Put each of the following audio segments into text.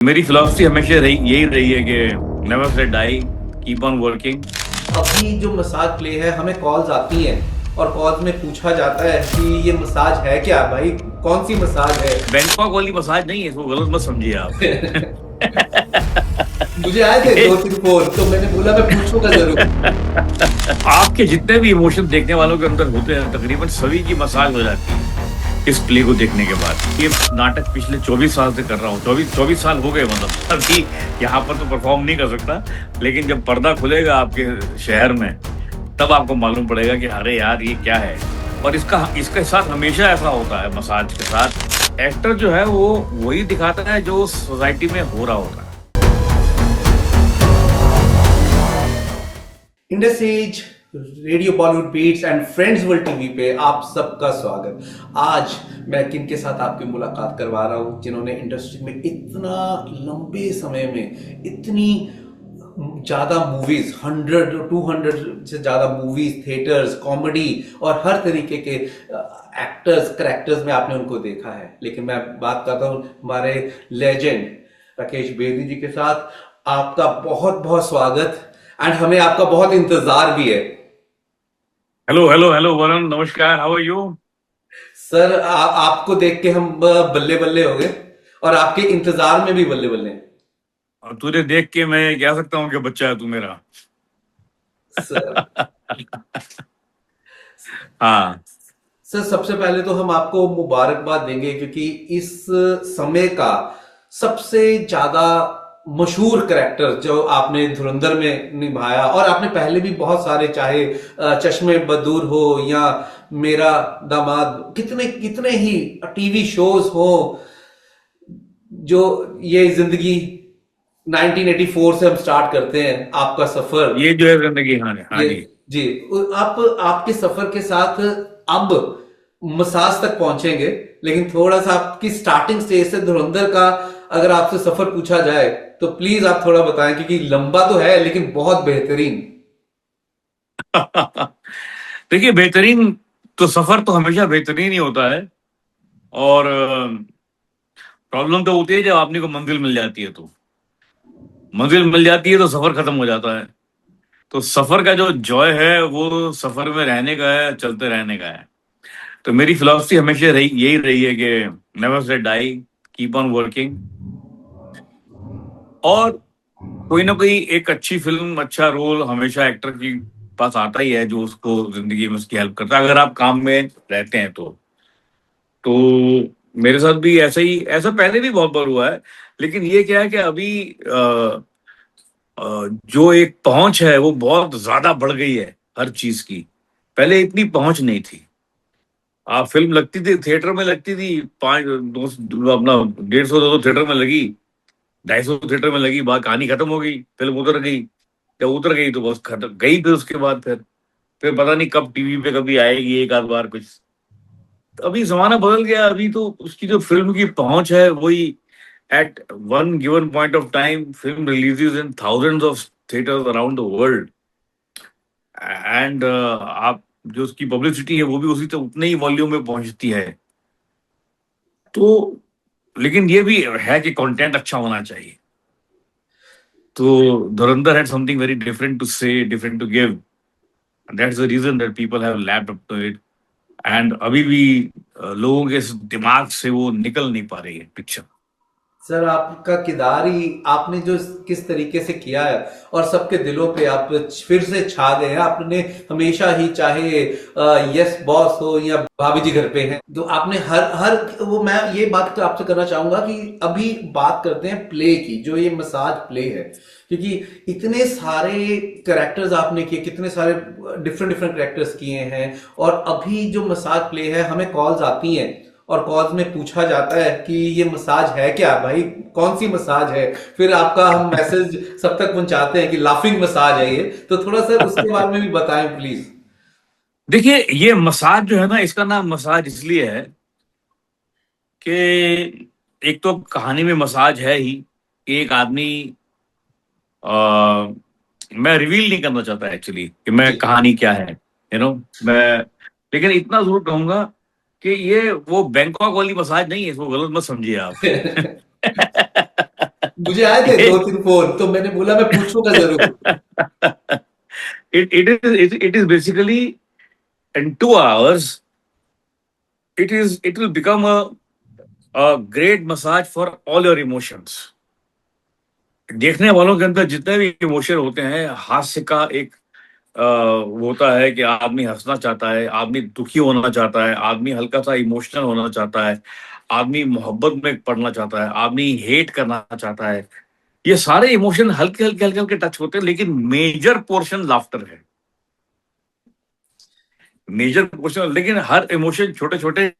मेरी फिलॉसफी हमेशा यही रही है कि never say die, keep on working. अभी जो मसाज प्ले है हमें कॉल्स आती हैं और कॉल्स में पूछा जाता है कि ये मसाज है क्या भाई, कौन सी मसाज है। बैंकॉक वाली मसाज नहीं है, इसको गलत मत समझिए आप। मुझे आए थे दो तीन फोन, तो मैंने बोला मैं पूछूंगा जरूर। आपके जितने भी इमोशन देखने वालों के अंदर होते हैं तकरीबन सभी की मसाज हो जाती है इस प्ले को देखने के बाद। ये नाटक पिछले 24 साल से कर रहा हूँ, 24 साल हो गए। मतलब अभी यहाँ पर तो परफॉर्म नहीं कर सकता, लेकिन जब पर्दा खुलेगा आपके शहर में तब आपको मालूम पड़ेगा कि अरे यार ये क्या है। और इसके साथ हमेशा ऐसा होता है, मसाज के साथ एक्टर जो है वो वही दिखाता है जो सोसाइटी में हो रहा होता है। Indus Age Radio Bollywood Beats and Friends World TV पे आप सबका स्वागत। आज मैं किन के साथ आपकी मुलाकात करवा रहा हूं जिन्होंने इंडस्ट्री में इतना लंबे समय में इतनी ज्यादा मूवीज, 100-200 से ज्यादा मूवीज, थिएटर्स, कॉमेडी और हर तरीके के एक्टर्स, करेक्टर्स में आपने उनको देखा है। लेकिन मैं बात करता हूं हमारे लेजेंड राकेश बेदी जी के साथ। आपका बहुत बहुत स्वागत एंड हमें आपका बहुत इंतजार भी है। हेलो हेलो हेलो वरुण, नमस्कार, हाउ आर यू? सर आपको देख के हम बल्ले बल्ले हो गए और आपके इंतजार में भी बल्ले बल्ले। और तुझे देख के मैं कह सकता हूँ कि बच्चा है तू मेरा। सर हाँ। सर सबसे पहले तो हम आपको मुबारकबाद देंगे क्योंकि इस समय का सबसे ज्यादा मशहूर कैरेक्टर जो आपने धुरंधर में निभाया, और आपने पहले भी बहुत सारे, चाहे चश्मे बदूर हो या मेरा दामाद, कितने कितने ही टीवी शोज हो, जो ये जिंदगी 1984 से हम स्टार्ट करते हैं आपका सफर। ये जो है जिंदगी, हाँ हाँ ये जी। जी, आप आपके सफर के साथ अब मसाज तक पहुंचेंगे, लेकिन थोड़ा सा आपकी स्टार्टिंग स्टेज से धुरंधर का अगर आपसे सफर पूछा जाए तो प्लीज आप थोड़ा बताएं, क्योंकि लंबा तो है लेकिन बहुत बेहतरीन। देखिए, बेहतरीन तो सफर तो हमेशा बेहतरीन ही होता है। और प्रॉब्लम तो होती है जब आपने को मंजिल मिल जाती है। तो मंजिल मिल जाती है तो सफर खत्म हो जाता है। तो सफर का जो जॉय है वो सफर में रहने का है, चलते रहने का है। तो मेरी फिलॉसफी हमेशा यही रही है कि never say die, keep on working. और कोई ना कोई एक अच्छी फिल्म, अच्छा रोल हमेशा एक्टर के पास आता ही है जो उसको जिंदगी में उसकी हेल्प करता है, अगर आप काम में रहते हैं तो मेरे साथ भी ऐसा पहले भी बहुत बार हुआ है। लेकिन ये क्या है कि अभी जो एक पहुंच है वो बहुत ज्यादा बढ़ गई है हर चीज की। पहले इतनी पहुंच नहीं थी। आप फिल्म लगती थी, थिएटर में लगती थी, पांच दो अपना 150-200 थिएटर में लगी, 250 थिएटर में लगी, बात कहानी खत्म हो गई, फिल्म उतर गई। जब उतर गई तो बस खत्म गई। फिर उसके बाद फिर पता नहीं कब टीवी पे कभी आएगी एक आध बार कुछ। तो अभी जमाना बदल गया। अभी तो उसकी जो फिल्म की पहुंच है वही, at one given point of time film releases in thousands of theatres around the world. And आप जो उसकी पब्लिसिटी है वो भी उसी तो उतने ही वॉल्यूम में पहुंचती है। तो लेकिन ये भी है कि कंटेंट अच्छा होना चाहिए। तो धुरंधर had something very different to say, different to give. And that's the reason that people have lapped up to it. And अभी भी लोगों के दिमाग से वो निकल नहीं पा रही है पिक्चर। सर आपका किरदार ही आपने जो किस तरीके से किया है और सबके दिलों पे आप फिर से छा गए हैं। आपने हमेशा ही, चाहे यस बॉस हो या भाभी जी घर पे हैं, तो आपने हर हर वो, मैं ये बात तो आपसे करना चाहूंगा कि अभी बात करते हैं प्ले की, जो ये मसाज प्ले है, क्योंकि इतने सारे करेक्टर्स आपने किए, कितने सारे डिफरेंट डिफरेंट करेक्टर्स किए हैं। और अभी जो मसाज प्ले है हमें कॉल्स आती हैं और कॉल्स में पूछा जाता है कि ये मसाज है क्या भाई, कौन सी मसाज है। फिर आपका हम मैसेज सब तक पहुंचाते हैं कि लाफिंग मसाज है ये। तो थोड़ा सा उसके बारे में भी बताएं प्लीज। देखिए, ये मसाज जो है ना, इसका नाम मसाज इसलिए है कि एक तो कहानी में मसाज है ही कि एक आदमी, मैं रिवील नहीं करना चाहता एक्चुअली कि मैं जी कहानी क्या है, मैं लेकिन इतना जरूर कहूंगा कि ये वो बैंकॉक वाली मसाज नहीं है, इसको गलत मत समझिए आप। मुझे आए थे 2-3 फोन, तो मैंने बोला मैं पूछूंगा जरूर। it is basically in 2 hours it will become a great massage for all your emotions. देखने वालों के अंदर जितने भी इमोशन होते हैं, हास्य का एक होता है कि आदमी हंसना चाहता है, आदमी दुखी होना चाहता है, आदमी हल्का सा इमोशनल होना चाहता है, आदमी मोहब्बत में पड़ना चाहता है, आदमी हेट करना चाहता है। ये सारे इमोशन हल्के हल्के हल्के हल्के टच होते हैं, लेकिन मेजर पोर्शन लाफ्टर है। मेजर पोर्शन, लेकिन हर इमोशन छोटे छोटे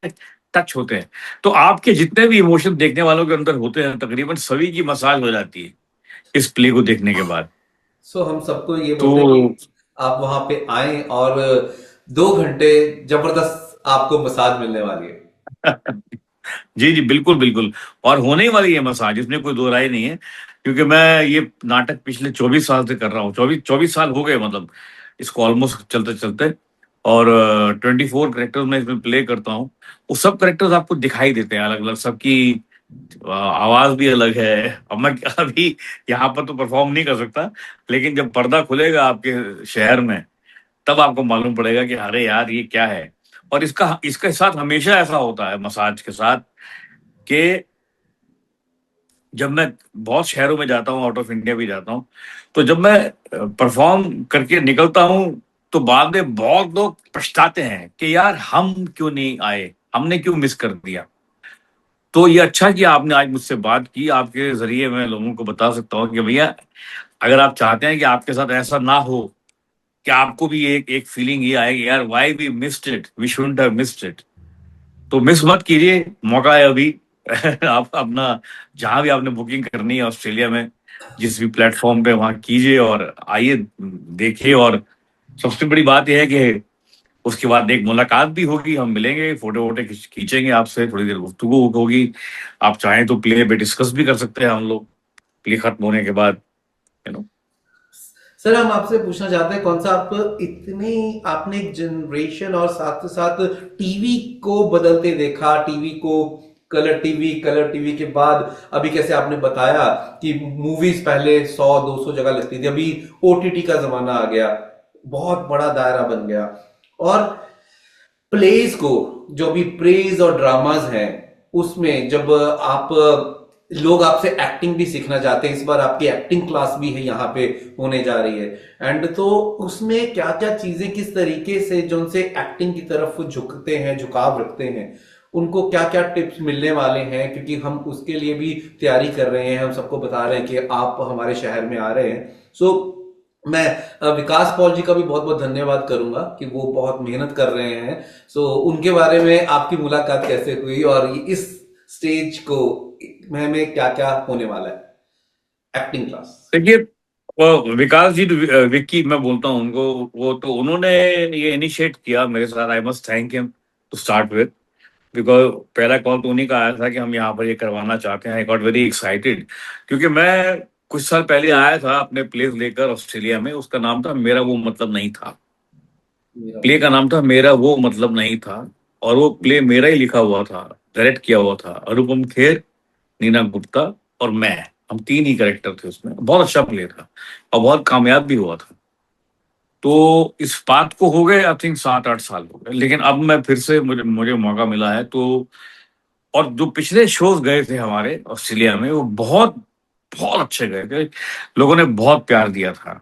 टच होते हैं। तो आपके जितने भी इमोशन देखने वालों के अंदर होते हैं, तकरीबन सभी की मसाज हो जाती है इस प्ले को देखने के बाद। सो हम सबको ये तो बोलते हैं कि आप वहां पे आए, और 2 घंटे जबरदस्त आपको मसाज मिलने वाली है। जी जी, बिल्कुल बिल्कुल। और होने ही वाली है मसाज, इसमें कोई दो राय नहीं है। क्योंकि मैं ये नाटक पिछले 24 साल से कर रहा हूँ, 24 साल हो गए मतलब इसको ऑलमोस्ट चलते चलते। और 24 करेक्टर्स में इसमें प्ले करता हूँ। वो सब करेक्टर्स आपको दिखाई देते हैं अलग अलग, सबकी आवाज भी अलग है। अब मैं अभी यहाँ पर तो परफॉर्म नहीं कर सकता, लेकिन जब पर्दा खुलेगा आपके शहर में, तब आपको मालूम पड़ेगा कि अरे यार ये क्या है। और इसका इसके साथ हमेशा ऐसा होता है मसाज के साथ कि जब मैं बहुत शहरों में जाता हूँ, आउट ऑफ इंडिया भी जाता हूँ, तो जब मैं परफॉर्म करके निकलता हूँ, तो बाद में बहुत लोग पछताते हैं कि यार हम क्यों नहीं आए, हमने क्यों मिस कर दिया। तो ये अच्छा कि आपने आज मुझसे बात की, आपके जरिए मैं लोगों को बता सकता हूँ कि भैया, अगर आप चाहते हैं कि आपके साथ ऐसा ना हो, कि आपको भी एक एक फीलिंग ये आएगी यार why we missed it, we shouldn't have missed it, तो मिस मत कीजिए, मौका है अभी। आप अपना जहां भी आपने बुकिंग करनी है ऑस्ट्रेलिया में, जिस भी प्लेटफॉर्म पे, वहां कीजिए और आइए, देखिए। और सबसे बड़ी बात यह है कि उसके बाद एक मुलाकात भी होगी, हम मिलेंगे, फोटो वोटो खींचेंगे आपसे, थोड़ी देर गुफ्तगू होगी। आप चाहें तो प्ले पे डिस्कस भी कर सकते हैं हम लोग, प्ले खत्म होने के बाद, यू नो। सर हम आपसे पूछना चाहते हैं, कौन सा आप इतनी आपने एक जनरेशन और साथ साथ टीवी को बदलते देखा, टीवी को कलर टीवी के बाद अभी कैसे आपने बताया कि मूवीज पहले 100-200 जगह लगती थी, अभी ओटीटी का जमाना आ गया, बहुत बड़ा दायरा बन गया। और प्लेस को, जो भी प्रेज और ड्रामाज हैं, उसमें जब आप लोग आपसे एक्टिंग भी सीखना चाहते हैं, इस बार आपकी एक्टिंग क्लास भी है यहाँ पे होने जा रही है, एंड तो उसमें क्या क्या चीजें किस तरीके से जो उनसे एक्टिंग की तरफ झुकते हैं, झुकाव रखते हैं, उनको क्या क्या टिप्स मिलने वाले हैं, क्योंकि हम उसके लिए भी तैयारी कर रहे हैं, हम सबको बता रहे हैं कि आप हमारे शहर में आ रहे हैं। सो मैं विकास पॉल जी का भी बहुत बहुत धन्यवाद करूंगा कि वो बहुत मेहनत कर रहे हैं। सो उनके बारे में आपकी मुलाकात कैसे हुई, और इस स्टेज को में क्या क्या होने वाला है एक्टिंग क्लास। देखिए, वो विकास जी, विक्की मैं बोलता हूँ उनको, वो तो उन्होंने ये इनिशिएट किया मेरे साथ। I must thank him to start with, because पहला कॉल तो उन्हीं का आया था कि हम यहाँ पर ये करवाना चाहते हैं। आई गॉट वेरी एक्साइटेड, क्योंकि मैं कुछ साल पहले आया था अपने प्लेस लेकर ऑस्ट्रेलिया में। उसका नाम था मेरा वो मतलब नहीं था। मेरा प्ले का नाम था मेरा वो मतलब नहीं था, और वो प्ले मेरा ही लिखा हुआ था, डायरेक्ट किया हुआ था। अनुपम खेर, नीना गुप्ता और मैं, हम तीन ही कैरेक्टर थे उसमें। बहुत अच्छा प्ले था और बहुत कामयाब भी हुआ था। तो इस बात को हो गए आई थिंक 7-8 साल हो गए, लेकिन अब मैं फिर से, मुझे मुझे मौका मिला है। तो और जो पिछले शोज गए थे हमारे ऑस्ट्रेलिया में, वो बहुत बहुत अच्छे गए थे, लोगों ने बहुत प्यार दिया था।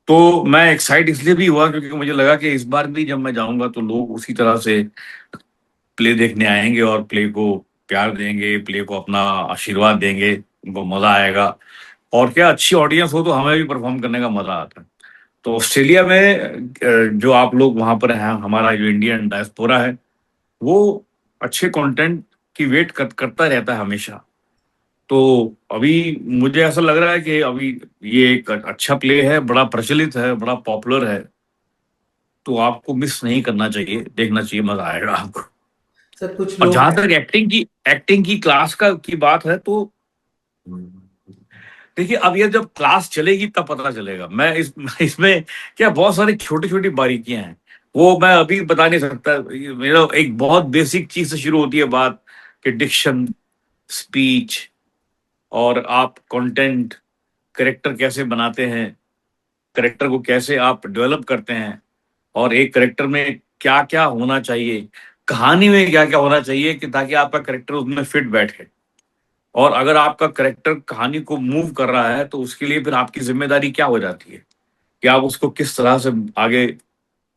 तो मैं एक्साइट इसलिए भी हुआ क्योंकि मुझे लगा कि इस बार भी जब मैं जाऊंगा तो लोग उसी तरह से प्ले देखने आएंगे और प्ले को प्यार देंगे, प्ले को अपना आशीर्वाद देंगे, उनको मजा आएगा। और क्या, अच्छी ऑडियंस हो तो हमें भी परफॉर्म करने का मजा आता है। तो ऑस्ट्रेलिया में जो आप लोग वहां पर हैं, हमारा जो इंडियन डायस्पोरा है, वो अच्छे कंटेंट की वेट करता रहता है हमेशा। तो अभी मुझे ऐसा लग रहा है कि अभी ये एक अच्छा प्ले है, बड़ा प्रचलित है, बड़ा पॉपुलर है। तो आपको मिस नहीं करना चाहिए, देखना चाहिए, मजा आएगा आपको। सर कुछ और लोग जहां हैं। तक एक्टिंग की क्लास का की बात है, तो देखिए, अब ये जब क्लास चलेगी तब पता चलेगा। मैं इसमें क्या, बहुत सारी छोटी छोटी बारीकियां हैं, वो मैं अभी बता नहीं सकता। मेरा एक बहुत बेसिक चीज से शुरू होती है बात, कि डिक्शन, स्पीच, और आप कंटेंट, करेक्टर कैसे बनाते हैं, करेक्टर को कैसे आप डेवलप करते हैं, और एक करेक्टर में क्या क्या होना चाहिए, कहानी में क्या क्या होना चाहिए कि ताकि आपका करेक्टर उसमें फिट बैठे। और अगर आपका करेक्टर कहानी को मूव कर रहा है तो उसके लिए फिर आपकी जिम्मेदारी क्या हो जाती है कि आप उसको किस तरह से आगे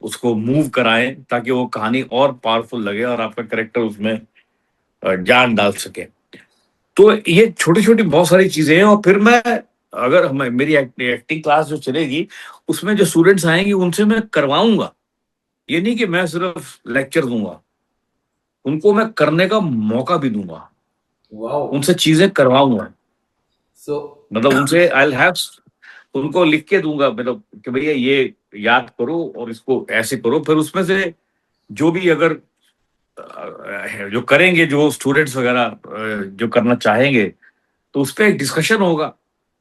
उसको मूव कराएं ताकि वो कहानी और पावरफुल लगे और आपका करेक्टर उसमें जान डाल सके। तो ये छोटी छोटी बहुत सारी चीजें हैं। और फिर मैं, अगर मेरी एक्टिंग क्लास जो चलेगी उसमें जो स्टूडेंट्स आएंगे उनसे मैं करवाऊंगा। ये नहीं कि मैं सिर्फ लेक्चर दूंगा, उनको मैं करने का मौका भी दूंगा, वाओ। उनसे चीजें करवाऊंगा। सो मतलब उनसे आई हैव, उनको लिख के दूंगा, मतलब कि भैया ये याद करो और इसको ऐसे करो। फिर उसमें से जो भी अगर जो करेंगे, जो स्टूडेंट्स वगैरह जो करना चाहेंगे, तो उस पर एक डिस्कशन होगा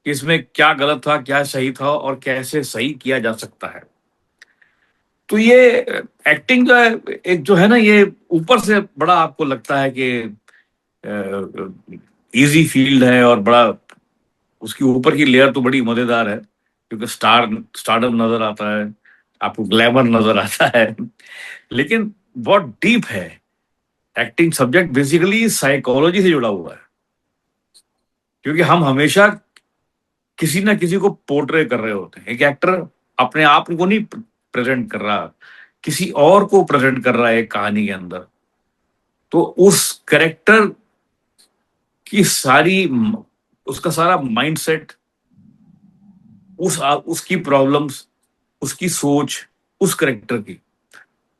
कि इसमें क्या गलत था, क्या सही था, और कैसे सही किया जा सकता है। तो ये एक्टिंग जो है, एक जो है ना, ये ऊपर से बड़ा आपको लगता है कि इजी फील्ड है और बड़ा, उसकी ऊपर की लेयर तो बड़ी मजेदार है क्योंकि स्टारडम नजर आता है, आपको ग्लैमर नजर आता है, लेकिन बहुत डीप है। एक्टिंग सब्जेक्ट बेसिकली साइकोलॉजी से जुड़ा हुआ है, क्योंकि हम हमेशा किसी ना किसी को पोर्ट्रे कर रहे होते हैं। एक एक्टर अपने आप को नहीं प्रेजेंट कर रहा, किसी और को प्रेजेंट कर रहा है एक कहानी के अंदर। तो उस कैरेक्टर की सारी, उसका सारा माइंडसेट, उसकी प्रॉब्लम्स, उसकी सोच, उस करेक्टर की,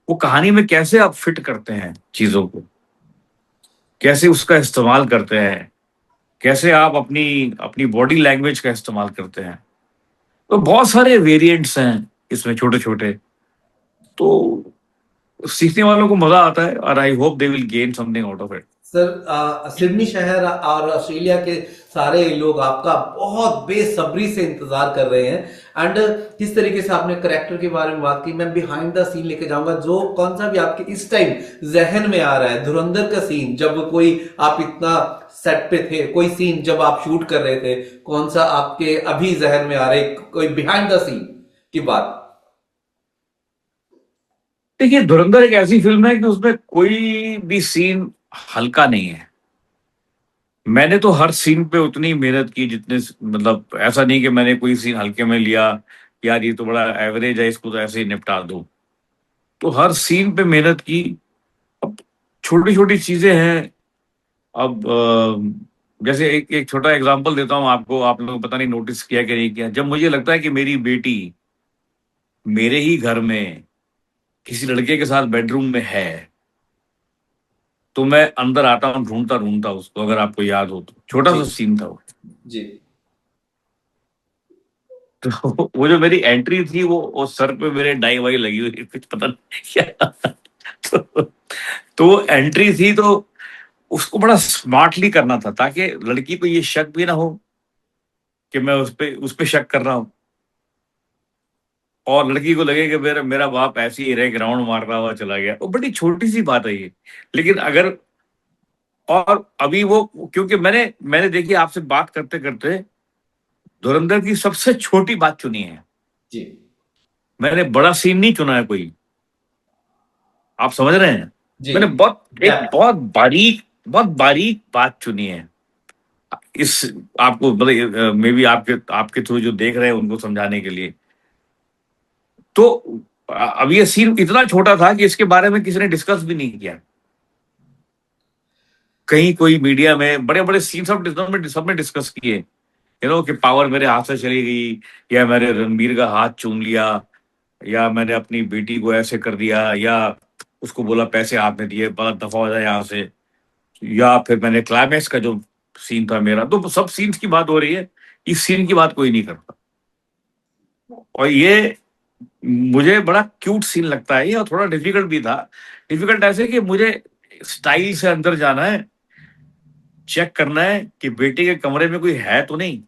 वो कहानी में कैसे आप फिट करते हैं चीजों को, कैसे उसका इस्तेमाल करते हैं, कैसे आप अपनी अपनी बॉडी लैंग्वेज का इस्तेमाल करते हैं। तो बहुत सारे वेरिएंट्स हैं इसमें, छोटे छोटे। तो सीखने वालों को मजा आता है और I hope they will gain something out of it. Sir, Sydney शहर और ऑस्ट्रेलिया के सारे लोग आपका बहुत बेसब्री से इंतजार कर रहे हैं। एंड किस तरीके से आपने करेक्टर के बारे में बात की, मैं बिहाइंड द सीन लेके जाऊंगा जो कौन सा भी आपके इस टाइम जहन में आ रहा है। धुरंधर का सीन, जब कोई आप इतना सेट पे थे, कोई सीन जब आप शूट कर रहे थे, कौन सा आपके अभी जहन में आ रहा है, कोई बिहाइंड द सीन की बात? देखिए, धुरंधर एक ऐसी फिल्म है कि उसमें कोई भी सीन हल्का नहीं है। मैंने तो हर सीन पे उतनी मेहनत की जितने, मतलब ऐसा नहीं कि मैंने कोई सीन हल्के में लिया, यार ये तो बड़ा एवरेज है, इसको तो ऐसे ही निपटा दो। तो हर सीन पे मेहनत की। अब छोटी छोटी चीजें हैं। अब जैसे एक एक छोटा एग्जांपल देता हूँ आपको, आप लोग पता नहीं नोटिस किया कि नहीं किया, जब मुझे लगता है कि मेरी बेटी मेरे ही घर में किसी लड़के के साथ बेडरूम में है, तो मैं अंदर आता हूँ ढूंढता ढूंढता उसको। अगर आपको याद हो तो छोटा जी। सा सीन था वो। जी। तो वो जो मेरी एंट्री थी, वो सर पे मेरे डाई वाई लगी हुई थी, कुछ पता नहीं क्या। तो, तो एंट्री थी, तो उसको बड़ा स्मार्टली करना था ताकि लड़की को ये शक भी ना हो कि मैं उस पे शक कर रहा हूँ, और लड़की को लगे कि मेरा मेरा बाप ऐसे ही रह ग्राउंड मार रहा हुआ चला गया। वो बड़ी छोटी सी बात है ये, लेकिन अगर, और अभी वो, क्योंकि मैंने देखिए आपसे बात करते करते धुरंधर की सबसे छोटी बात चुनी है। जी। मैंने बड़ा सीन नहीं चुना है कोई, आप समझ रहे हैं। जी। मैंने डेप्थ। बहुत बारीक बात चुनी है। इस, आपको मतलब मे बी आपके आपके थ्रू जो देख रहे हैं उनको समझाने के लिए। तो अब ये सीन इतना छोटा था कि इसके बारे में किसी ने डिस्कस भी नहीं किया। कहीं कोई मीडिया में बड़े बड़े सीन सब में डिस्कस किए, कि पावर मेरे हाथ से चली गई, या मैंने रणबीर का हाथ चूम लिया, या मैंने अपनी बेटी को ऐसे कर दिया, या उसको बोला पैसे हाथ में दिए, दफा हो जाए यहाँ से, या फिर मैंने क्लाइमैक्स का जो सीन था मेरा, तो सब सीन्स की बात हो रही है, इस सीन की बात कोई नहीं करता। और ये मुझे बड़ा क्यूट सीन लगता है ये, और थोड़ा डिफिकल्ट भी था। डिफिकल्ट ऐसे कि मुझे स्टाइल से अंदर जाना है, चेक करना है कि बेटी के कमरे में कोई है तो नहीं।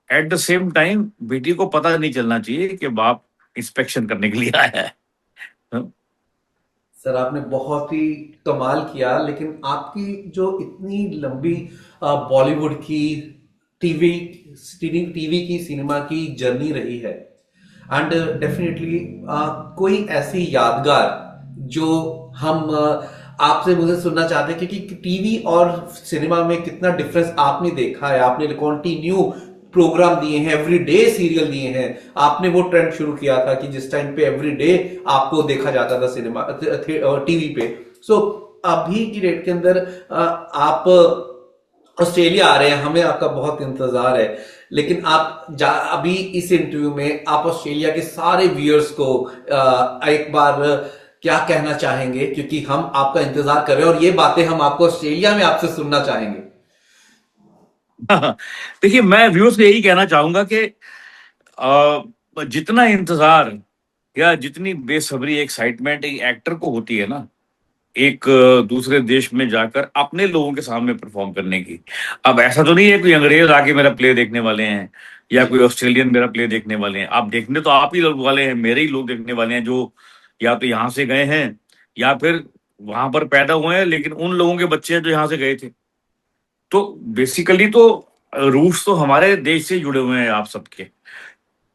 एट द सेम टाइम बेटी को पता नहीं चलना चाहिए कि बाप इंस्पेक्शन करने के लिए आया है। हाँ? सर आपने बहुत ही कमाल किया, लेकिन आपकी जो इतनी लंबी बॉलीवुड की टीवी टीवी की सिनेमा की जर्नी रही है, एंड डेफिनेटली कोई ऐसी यादगार जो हम आपसे मुझे सुनना चाहते हैं, क्योंकि टीवी और सिनेमा में कितना डिफरेंस आपने देखा है। आपने कंटिन्यू प्रोग्राम दिए हैं, एवरीडे सीरियल दिए हैं। आपने वो ट्रेंड शुरू किया था कि जिस टाइम पे एवरीडे आपको देखा जाता था सिनेमा टीवी पे। सो अभी की डेट के अंदर आप ऑस्ट्रेलिया आ रहे हैं, हमें आपका बहुत इंतजार है, लेकिन आप अभी इस इंटरव्यू में आप ऑस्ट्रेलिया के सारे व्यूअर्स को एक बार क्या कहना चाहेंगे, क्योंकि हम आपका इंतजार कर रहे हैं और ये बातें हम आपको ऑस्ट्रेलिया में आपसे सुनना चाहेंगे। देखिए, मैं व्यूअर्स को यही कहना चाहूंगा कि जितना इंतजार या जितनी बेसब्री एक्साइटमेंट एक एक्टर को होती है ना, एक दूसरे देश में जाकर अपने लोगों के सामने परफॉर्म करने की। अब ऐसा तो नहीं है कोई अंग्रेज आके मेरा प्ले देखने वाले हैं या कोई ऑस्ट्रेलियन मेरा प्ले देखने वाले हैं। आप देखने तो आप ही लोग वाले हैं, मेरे ही लोग देखने वाले हैं, जो या तो यहाँ से गए हैं या फिर वहां पर पैदा हुए हैं, लेकिन उन लोगों के बच्चे हैं जो यहाँ से गए थे। तो बेसिकली तो रूट्स तो हमारे देश से जुड़े हुए हैं आप सबके।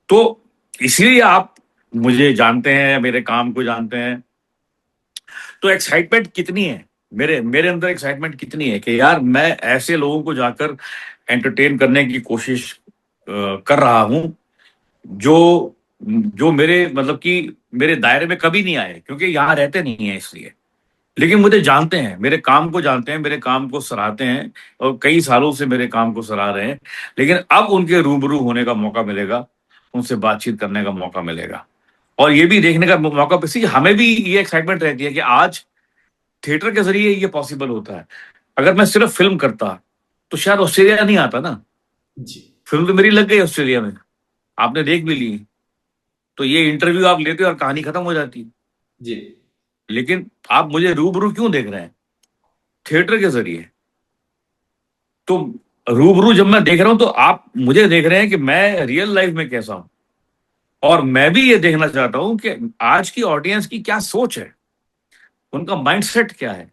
तो इसलिए आप मुझे जानते हैं, मेरे काम को जानते हैं। तो एक्साइटमेंट कितनी है मेरे मेरे अंदर, एक्साइटमेंट कितनी है कि यार मैं ऐसे लोगों को जाकर एंटरटेन करने की कोशिश कर रहा हूं जो जो मेरे मतलब कि मेरे दायरे में कभी नहीं आए, क्योंकि यहाँ रहते नहीं है इसलिए। लेकिन मुझे जानते हैं, मेरे काम को जानते हैं, मेरे काम को सराहते हैं और कई सालों से मेरे काम को सराह रहे हैं। लेकिन अब उनके रूबरू होने का मौका मिलेगा, उनसे बातचीत करने का मौका मिलेगा और ये भी देखने का मौका। किसी हमें भी ये एक्साइटमेंट रहती है कि आज थिएटर के जरिए ये पॉसिबल होता है। अगर मैं सिर्फ फिल्म करता तो शायद ऑस्ट्रेलिया नहीं आता ना। जी फिल्म तो मेरी लग गई ऑस्ट्रेलिया में, आपने देख भी ली, तो ये इंटरव्यू आप लेते और कहानी खत्म हो जाती। जी लेकिन आप मुझे रूबरू क्यों देख रहे हैं? थिएटर के जरिए। तो रूबरू जब मैं देख रहा हूं तो आप मुझे देख रहे हैं कि मैं रियल लाइफ में कैसा हूं, और मैं भी ये देखना चाहता हूं कि आज की ऑडियंस की क्या सोच है, उनका माइंडसेट क्या है।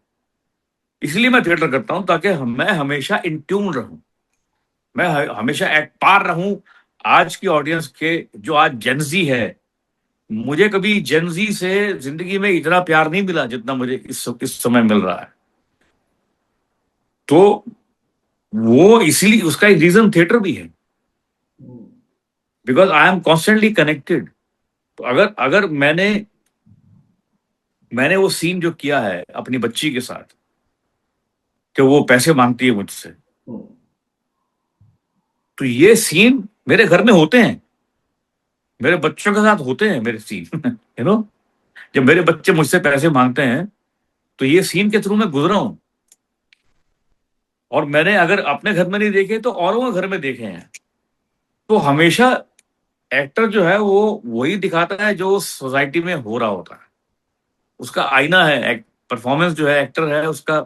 इसलिए मैं थिएटर करता हूं ताकि मैं हमेशा इन ट्यून रहूं, मैं हमेशा एट पार रहूं आज की ऑडियंस के। जो आज जेनजी है, मुझे कभी जेनजी से जिंदगी में इतना प्यार नहीं मिला जितना मुझे इस समय मिल रहा है। तो वो इसीलिए उसका एक रीजन थिएटर भी है, because I am constantly connected. तो अगर अगर मैंने वो सीन जो किया है अपनी बच्ची के साथ कि वो पैसे मांगती है मुझसे, तो ये सीन मेरे घर में होते हैं, मेरे बच्चों के साथ होते हैं मेरे सीन यू नो। जब मेरे बच्चे मुझसे पैसे मांगते हैं तो ये सीन के थ्रू मैं गुजरा हूं, और मैंने अगर अपने घर में नहीं देखे तो औरों के घर में देखे हैं। तो हमेशा एक्टर जो है वो वही दिखाता है जो सोसाइटी में हो रहा होता है, उसका आईना है। परफॉर्मेंस जो है एक्टर है उसका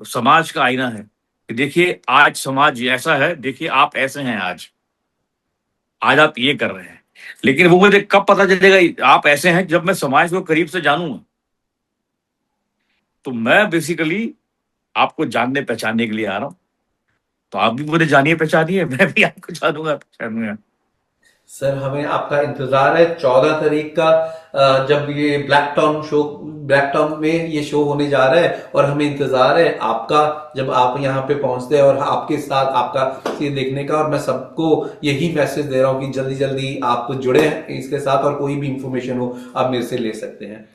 समाज का आईना है कि देखिए आज समाज ऐसा है, देखिए आप ऐसे हैं, आज आप ये कर रहे हैं। लेकिन वो मुझे कब पता चलेगा आप ऐसे हैं? जब मैं समाज को करीब से जानूंगा। तो मैं बेसिकली आपको जानने पहचानने के लिए आ रहा हूं, तो आप भी मुझे जानिए पहचानिए, मैं भी आपको जानूंगा पहचानूंगा। सर हमें आपका इंतजार है 14 तारीख का, जब ये ब्लैक टाउन में ये शो होने जा रहा है, और हमें इंतजार है आपका जब आप यहाँ पे पहुंचते हैं और आपके साथ आपका ये देखने का। और मैं सबको यही मैसेज दे रहा हूँ कि जल्दी जल्दी आप जुड़े हैं इसके साथ, और कोई भी इंफॉर्मेशन हो आप मेरे से ले सकते हैं।